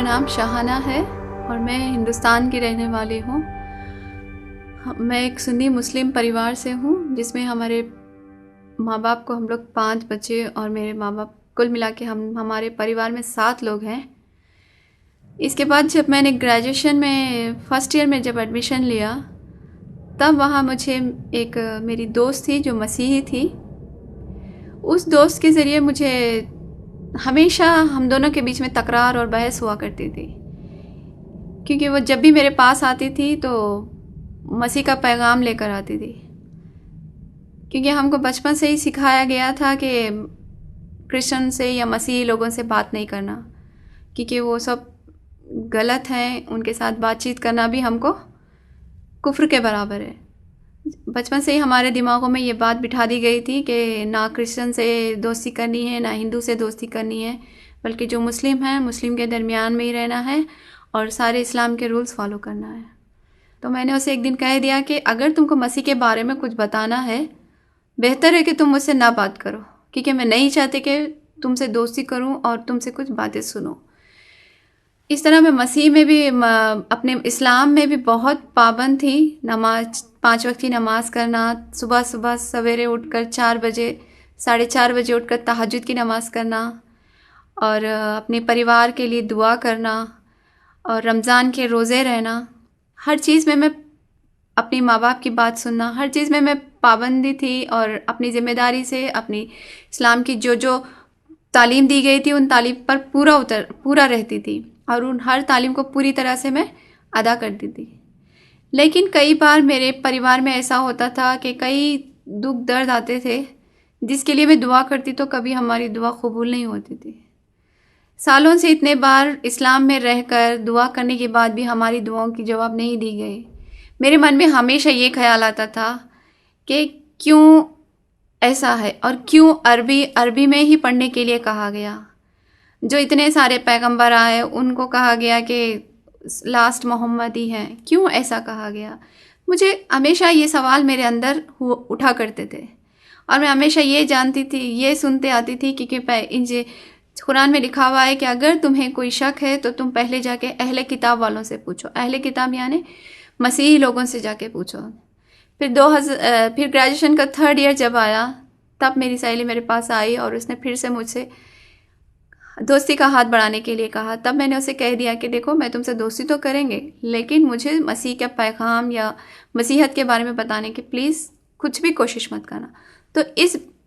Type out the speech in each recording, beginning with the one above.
नाम शाहाना है और मैं हिंदुस्तान की रहने वाली हूँ। मैं एक सुन्नी मुस्लिम परिवार से हूँ, जिसमें हमारे माँ बाप को हम लोग 5 बच्चे और मेरे माँ बाप कुल मिला के हमारे परिवार में 7 लोग हैं। इसके बाद जब मैंने ग्रेजुएशन में फ़र्स्ट ईयर में जब एडमिशन लिया, तब वहाँ मुझे एक मेरी दोस्त थी जो मसीही थी। उस दोस्त के ज़रिए मुझे हमेशा हम दोनों के बीच में तकरार और बहस हुआ करती थी, क्योंकि वो जब भी मेरे पास आती थी तो मसीह का पैगाम लेकर आती थी। क्योंकि हमको बचपन से ही सिखाया गया था कि क्रिश्चियन से या मसीही लोगों से बात नहीं करना, क्योंकि वो सब गलत हैं, उनके साथ बातचीत करना भी हमको कुफ्र के बराबर है। बचपन से ही हमारे दिमागों में ये बात बिठा दी गई थी कि ना क्रिश्चियन से दोस्ती करनी है, ना हिंदू से दोस्ती करनी है, बल्कि जो मुस्लिम हैं मुस्लिम के दरमियान में ही रहना है और सारे इस्लाम के रूल्स फॉलो करना है। तो मैंने उसे एक दिन कह दिया कि अगर तुमको मसीह के बारे में कुछ बताना है, बेहतर है कि तुम मुझसे ना बात करो, क्योंकि मैं नहीं चाहती कि तुमसे दोस्ती करूं और तुमसे कुछ बातें सुनो। इस तरह मैं मसीह में भी अपने इस्लाम में भी बहुत पाबंद थी। नमाज 5 वक्त की नमाज़ करना, सुबह सुबह सवेरे उठकर 4 बजे 4:30 बजे उठकर तहज्जुद की नमाज़ करना और अपने परिवार के लिए दुआ करना और रमज़ान के रोज़े रहना। हर चीज़ में मैं अपनी माँ बाप की बात सुनना, हर चीज़ में मैं पाबंदी थी और अपनी ज़िम्मेदारी से अपनी इस्लाम की जो जो तालीम दी गई थी उन तालीम पर पूरा रहती थी और उन हर तालीम को पूरी तरह से मैं अदा करती थी। लेकिन कई बार मेरे परिवार में ऐसा होता था कि कई दुख दर्द आते थे जिसके लिए मैं दुआ करती तो कभी हमारी दुआ कबूल नहीं होती थी। सालों से इतने बार इस्लाम में रहकर दुआ करने के बाद भी हमारी दुआओं की जवाब नहीं दी गई। मेरे मन में हमेशा ये ख्याल आता था कि क्यों ऐसा है और क्यों अरबी में ही पढ़ने के लिए कहा गया। जो इतने सारे पैगंबर आए उनको कहा गया कि लास्ट मोहम्मद ही हैं, क्यों ऐसा कहा गया। मुझे हमेशा ये सवाल मेरे अंदर उठा करते थे और मैं हमेशा ये जानती थी, ये सुनते आती थी कि कुरान में लिखा हुआ है कि अगर तुम्हें कोई शक है तो तुम पहले जाके अहले किताब वालों से पूछो। अहले किताब यानी मसीही लोगों से जाके पूछो। फिर ग्रेजुएशन का 3rd ईयर जब आया, तब मेरी सहेली मेरे पास आई और उसने फिर से मुझसे दोस्ती का हाथ बढ़ाने के लिए कहा। तब मैंने उसे कह दिया कि देखो, मैं तुमसे दोस्ती तो करेंगे, लेकिन मुझे मसीह का पैगाम या मसीहत के बारे में बताने की प्लीज़ कुछ भी कोशिश मत करना। तो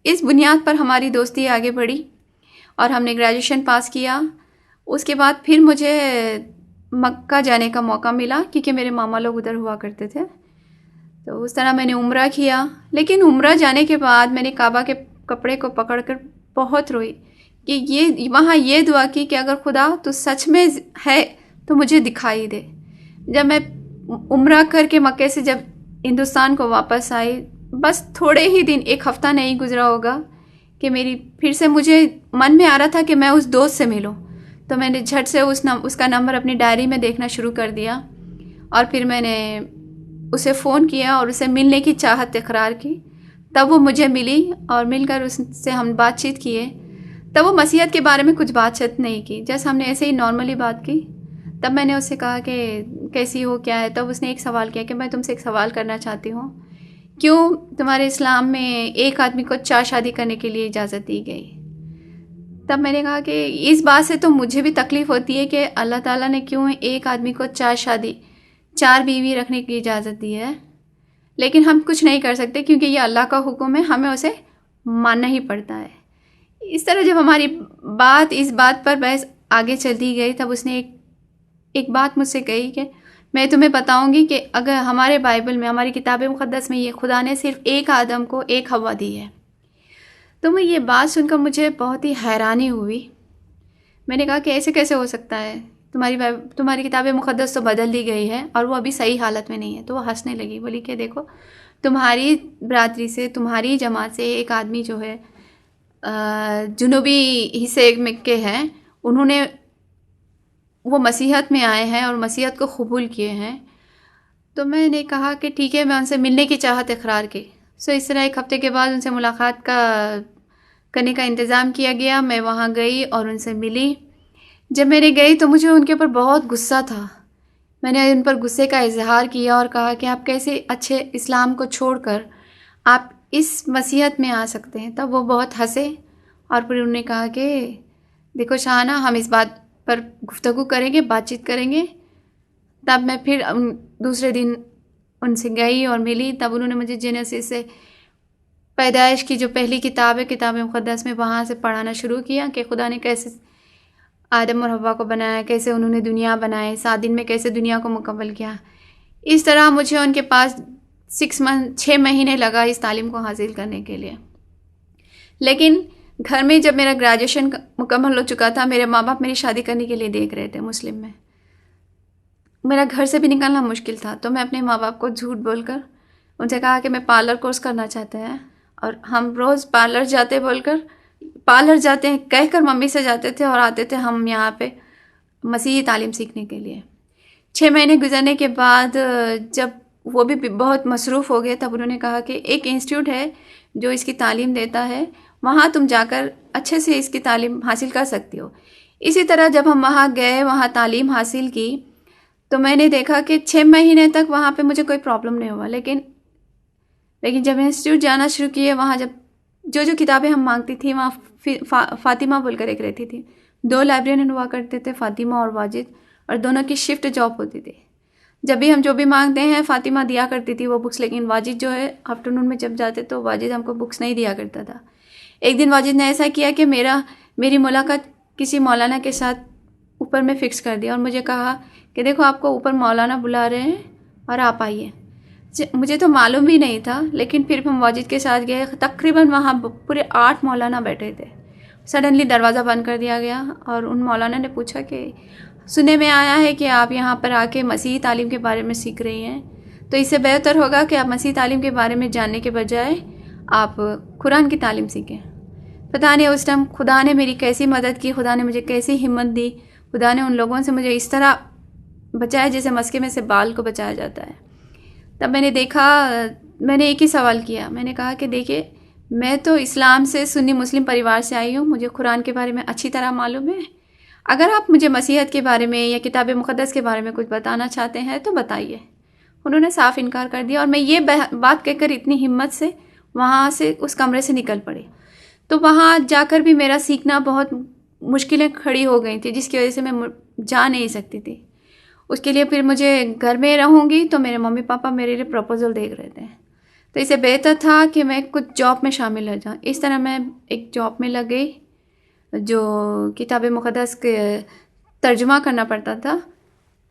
इस बुनियाद पर हमारी दोस्ती आगे बढ़ी और हमने ग्रेजुएशन पास किया। उसके बाद फिर मुझे मक्का जाने का मौका मिला, क्योंकि मेरे मामा लोग उधर हुआ करते थे। तो उस तरह मैंने उम्रा किया। लेकिन उम्रा जाने के बाद मैंने काबा के कपड़े को पकड़कर बहुत रोई कि वहाँ ये दुआ की कि अगर खुदा तो सच में है तो मुझे दिखाई दे। जब मैं उम्रा करके मक्के से जब हिंदुस्तान को वापस आई, बस थोड़े ही दिन, 1 हफ़्ता नहीं गुजरा होगा कि फिर से मुझे मन में आ रहा था कि मैं उस दोस्त से मिलूं। तो मैंने झट से उसका नंबर अपनी डायरी में देखना शुरू कर दिया और फिर मैंने उसे फ़ोन किया और उसे मिलने की चाहत इकरार की। तब वो मुझे मिली और मिलकर उससे हम बातचीत किए। तब वो मसीहत के बारे में कुछ बातचीत नहीं की, जैसे हमने ऐसे ही नॉर्मली बात की। तब मैंने उससे कहा कि कैसी हो, क्या है। तब उसने एक सवाल किया कि मैं तुमसे एक सवाल करना चाहती हूँ, क्यों तुम्हारे इस्लाम में एक आदमी को 4 शादी करने के लिए इजाज़त दी गई। तब मैंने कहा कि इस बात से तो मुझे भी तकलीफ़ होती है कि अल्लाह ताला ने क्यों एक आदमी को 4 बीवी रखने की इजाज़त दी है, लेकिन हम कुछ नहीं कर सकते क्योंकि ये अल्लाह का हुक्म है, हमें उसे मानना ही पड़ता है। इस तरह जब हमारी इस बात पर बहस आगे चलती गई, तब उसने एक बात मुझसे कही कि मैं तुम्हें बताऊंगी कि अगर हमारे बाइबल में, हमारी किताब मुक़द्दस में, ये खुदा ने सिर्फ एक आदम को एक हवा दी है। तो मैं ये बात सुनकर मुझे बहुत ही हैरानी हुई। मैंने कहा कि ऐसे कैसे हो सकता है, तुम्हारी किताब मुक़द्दस तो बदल दी गई है और वो अभी सही हालत में नहीं है। तो वो हंसने लगी, बोली कि देखो, तुम्हारी बरादरी से, तुम्हारी जमात से एक आदमी जो है जुनूबी हिस्से में के हैं, वो मसीहत में आए हैं और मसीहत को कबूल किए हैं। तो मैंने कहा कि ठीक है, मैं उनसे मिलने की चाहत इकरार की। सो इस तरह 1 हफ़्ते के बाद उनसे मुलाकात करने का इंतज़ाम किया गया। मैं वहाँ गई और उनसे मिली। जब मैंने गई तो मुझे उनके ऊपर बहुत गुस्सा था। मैंने उन पर गुस्से का इजहार किया और कहा कि आप कैसे अच्छे इस्लाम को छोड़कर आप इस मसीहत में आ सकते हैं। तब वो बहुत हंसे और फिर उन्होंने कहा कि देखो शाहाना, हम इस बात पर गुफ्तगू करेंगे, बातचीत करेंगे। तब मैं फिर दूसरे दिन उनसे गई और मिली। तब उन्होंने मुझे जेनेसिस से, पैदाइश की जो पहली किताब है, किताब मुक़द्दस में, वहाँ से पढ़ाना शुरू किया कि खुदा ने कैसे आदम और हव्वा को बनाया, कैसे उन्होंने दुनिया बनाई, 7 दिन में कैसे दुनिया को मुकम्मल किया। इस तरह मुझे उनके पास 6 महीने लगा इस तालीम को हासिल करने के लिए। लेकिन घर में जब मेरा ग्रेजुएशन मुकम्मल हो चुका था, मेरे माँ बाप मेरी शादी करने के लिए देख रहे थे मुस्लिम में। मेरा घर से भी निकलना मुश्किल था, तो मैं अपने माँ बाप को झूठ बोलकर उनसे कहा कि मैं पार्लर कोर्स करना चाहते हैं, और हम रोज़ पार्लर जाते हैं कहकर मम्मी से जाते थे और आते थे हम यहाँ पे मसीही तालीम सीखने के लिए। 6 महीने गुजरने के बाद जब वो भी बहुत मसरूफ़ हो गए, तब उन्होंने कहा कि एक इंस्टीट्यूट है जो इसकी तालीम देता है, वहाँ तुम जाकर अच्छे से इसकी तालीम हासिल कर सकती हो। इसी तरह जब हम वहाँ गए, वहाँ तालीम हासिल की, तो मैंने देखा कि 6 महीने तक वहाँ पे मुझे कोई प्रॉब्लम नहीं हुआ। लेकिन जब इंस्टीट्यूट जाना शुरू किए, वहाँ जब जो किताबें हम मांगती थी, वहाँ फ़ातिमा बोलकर एक रहती थी। 2 लाइब्रेरियन हुआ करते थे, फ़ातिमा और वाजिद, और दोनों की शिफ्ट जॉब होती थी। जब भी हम जो भी मांगते हैं, फ़ातिमा दिया करती थी वो बुक्स, लेकिन वाजिद जो है आफ्टरनून में जब जाते तो वाजिद हमको बुक्स नहीं दिया करता था। एक दिन वाजिद ने ऐसा किया कि मेरी मुलाकात किसी मौलाना के साथ ऊपर में फ़िक्स कर दिया और मुझे कहा कि देखो आपको ऊपर मौलाना बुला रहे हैं और आप आइए। मुझे तो मालूम भी नहीं था, लेकिन फिर हम वाजिद के साथ गए। तकरीबन वहाँ पूरे 8 मौलाना बैठे थे। सडनली दरवाज़ा बंद कर दिया गया और उन मौलाना ने पूछा कि सुनने में आया है कि आप यहाँ पर आके मसीही तालीम के बारे में सीख रही हैं, तो इससे बेहतर होगा कि आप मसीही तालीम के बारे में जानने के बजाय आप कुरान की तालीम सीखें। पता नहीं उस टाइम खुदा ने मेरी कैसी मदद की, खुदा ने मुझे कैसी हिम्मत दी, खुदा ने उन लोगों से मुझे इस तरह बचाया जैसे मस्के में से बाल को बचाया जाता है। तब मैंने एक ही सवाल किया। मैंने कहा कि देखिए, मैं तो इस्लाम से, सुन्नी मुस्लिम परिवार से आई हूँ, मुझे कुरान के बारे में अच्छी तरह मालूम है। अगर आप मुझे मसीहत के बारे में या किताब मुक़द्दस के बारे में कुछ बताना चाहते हैं तो बताइए। उन्होंने साफ इनकार कर दिया और मैं ये बात कहकर इतनी हिम्मत से वहाँ से उस कमरे से निकल पड़ी। तो वहाँ जाकर भी मेरा सीखना बहुत मुश्किलें खड़ी हो गई थी, जिसकी वजह से मैं जा नहीं सकती थी। उसके लिए फिर मुझे घर में रहूँगी तो मेरे मम्मी पापा मेरे लिए प्रपोज़ल देख रहे थे, तो इससे बेहतर था कि मैं कुछ जॉब में शामिल हो जाऊँ। इस तरह मैं एक जॉब में लग गई जो किताब मुक़द्दस के तर्जुमा करना पड़ता था।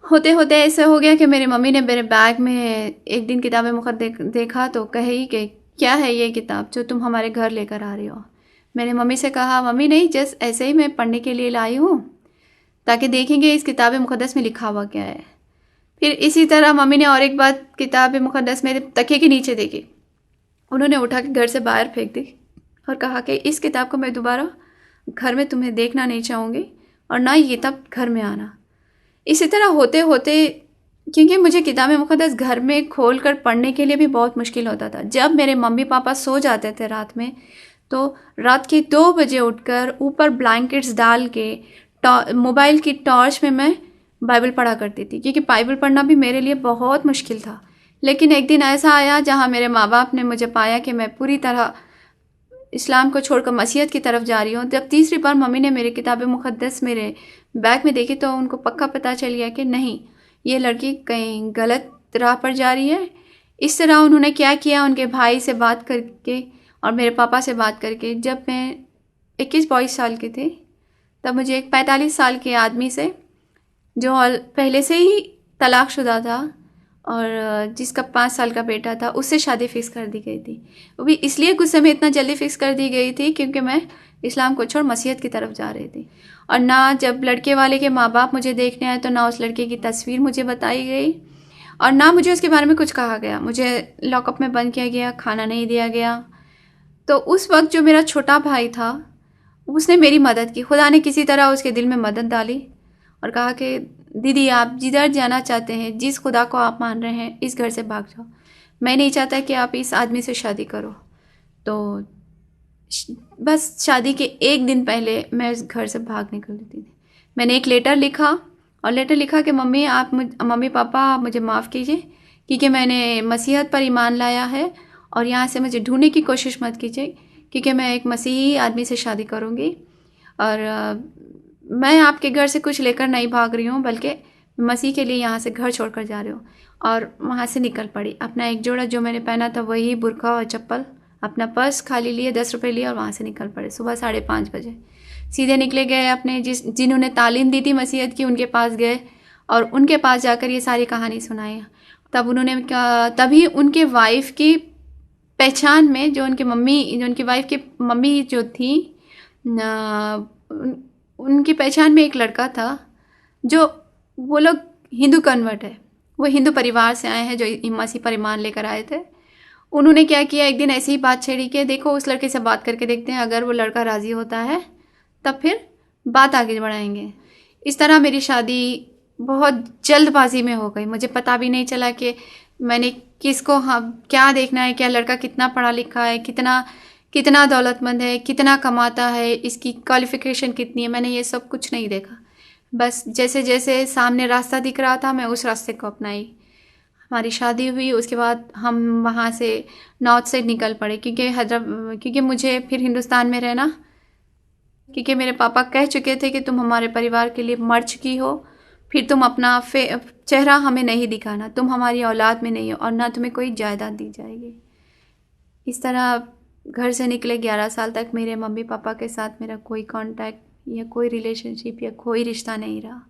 होते होते ऐसा हो गया कि मेरी मम्मी ने मेरे बैग में एक दिन किताब मुक़द्दस देखा तो कही कि क्या है ये किताब जो तुम हमारे घर लेकर आ रही हो। मैंने मम्मी से कहा, मम्मी नहीं, जस्ट ऐसे ही मैं पढ़ने के लिए लाई हूँ ताकि देखेंगे इस किताब मुक़द्दस में लिखा हुआ क्या है। फिर इसी तरह मम्मी ने और एक बात किताब मुक़द्दस मेरे तकिए के नीचे देखी। उन्होंने उठा के घर से बाहर फेंक दी और कहा कि इस किताब को मैं दोबारा घर में तुम्हें देखना नहीं चाहूँगी और ना ये किताब घर में आना। इसी तरह होते होते, क्योंकि मुझे किताब मुक़द्दस घर में खोल कर पढ़ने के लिए भी बहुत मुश्किल होता था। जब मेरे मम्मी पापा सो जाते थे रात में, तो रात के 2 बजे उठकर ऊपर ब्लैंकेट्स डाल के मोबाइल की टॉर्च में मैं बाइबल पढ़ा करती थी, क्योंकि बाइबल पढ़ना भी मेरे लिए बहुत मुश्किल था। लेकिन एक दिन ऐसा आया जहाँ मेरे माँ बाप ने मुझे पाया कि मैं पूरी तरह इस्लाम को छोड़कर मसीहत की तरफ जा रही हूँ। जब तीसरी बार मम्मी ने मेरी किताब मुक़द्दस मेरे बैग में देखी तो उनको पक्का पता चल गया कि नहीं, ये लड़की कहीं गलत राह पर जा रही है। इस तरह उन्होंने क्या किया, उनके भाई से बात करके और मेरे पापा से बात करके, जब मैं 21-22 साल की थी, तब मुझे एक 45 साल के आदमी से, जो पहले से ही तलाक़शुदा था और जिसका 5 साल का बेटा था, उससे शादी फ़िक्स कर दी गई थी। वो भी इसलिए गुस्से में इतना जल्दी फ़िक्स कर दी गई थी क्योंकि मैं इस्लाम को छोड़ मसीहत की तरफ जा रही थी। और ना जब लड़के वाले के माँ बाप मुझे देखने आए तो ना उस लड़के की तस्वीर मुझे बताई गई और ना मुझे उसके बारे में कुछ कहा गया। मुझे लॉकअप में बंद किया गया, खाना नहीं दिया गया। तो उस वक्त जो मेरा छोटा भाई था, उसने मेरी मदद की। खुदा ने किसी तरह उसके दिल में मदद डाली और कहा कि दीदी, आप जिधर जाना चाहते हैं, जिस खुदा को आप मान रहे हैं, इस घर से भाग जाओ। मैं नहीं चाहता कि आप इस आदमी से शादी करो। तो बस शादी के 1 दिन पहले मैं उस घर से भाग निकली थी। मैंने एक लेटर लिखा और लेटर लिखा कि मम्मी पापा आप मुझे माफ़ कीजिए क्योंकि मैंने मसीहत पर ईमान लाया है और यहाँ से मुझे ढूंढने की कोशिश मत कीजिए क्योंकि मैं एक मसीही आदमी से शादी करूँगी और मैं आपके घर से कुछ लेकर नहीं भाग रही हूँ बल्कि मसीह के लिए यहाँ से घर छोड़कर जा रही हूँ। और वहाँ से निकल पड़ी। अपना एक जोड़ा जो मैंने पहना था वही बुर्का और चप्पल, अपना पर्स खाली लिए, 10 रुपये लिए और वहाँ से निकल पड़े। सुबह 5:30 बजे सीधे निकले गए अपने जिन्होंने तालीम दी थी मसीहत की उनके पास गए और उनके पास जाकर ये सारी कहानी सुनाई। तभी उनके वाइफ की पहचान में जो उनकी वाइफ की मम्मी जो थी उनकी पहचान में एक लड़का था जो वो लोग हिंदू कन्वर्ट है, वो हिंदू परिवार से आए हैं जो मसीह पर ईमान लेकर आए थे। उन्होंने क्या किया, एक दिन ऐसी ही बात छेड़ी कि देखो उस लड़के से बात करके देखते हैं, अगर वो लड़का राज़ी होता है तब फिर बात आगे बढ़ाएंगे। इस तरह मेरी शादी बहुत जल्दबाजी में हो गई। मुझे पता भी नहीं चला कि मैंने किसको क्या देखना है, क्या लड़का कितना पढ़ा लिखा है, कितना दौलतमंद है, कितना कमाता है, इसकी क्वालिफ़िकेशन कितनी है, मैंने ये सब कुछ नहीं देखा। बस जैसे जैसे सामने रास्ता दिख रहा था मैं उस रास्ते को अपनाई। हमारी शादी हुई, उसके बाद हम वहाँ से नॉर्थ साइड निकल पड़े क्योंकि मुझे फिर हिंदुस्तान में रहना, क्योंकि मेरे पापा कह चुके थे कि तुम हमारे परिवार के लिए मर चुकी हो, फिर तुम अपना चेहरा हमें नहीं दिखाना, तुम हमारी औलाद में नहीं हो और ना तुम्हें कोई जायदाद दी जाएगी। इस तरह घर से निकले 11 साल तक मेरे मम्मी पापा के साथ मेरा कोई कांटेक्ट या कोई रिलेशनशिप या कोई रिश्ता नहीं रहा।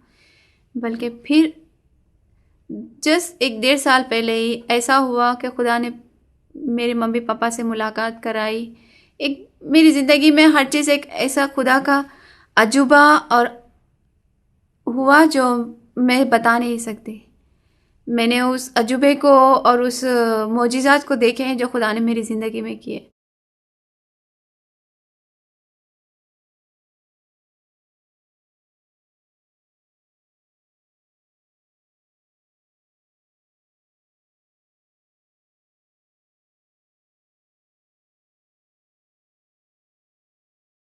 बल्कि फिर जस्ट 1-1.5 साल पहले ही ऐसा हुआ कि खुदा ने मेरे मम्मी पापा से मुलाकात कराई। एक मेरी ज़िंदगी में हर चीज़ एक ऐसा खुदा का अजूबा और हुआ जो मैं बता नहीं सकती। मैंने उस अजूबे को और उस मोजिज़ात को देखे हैं जो खुदा ने मेरी ज़िंदगी में किए।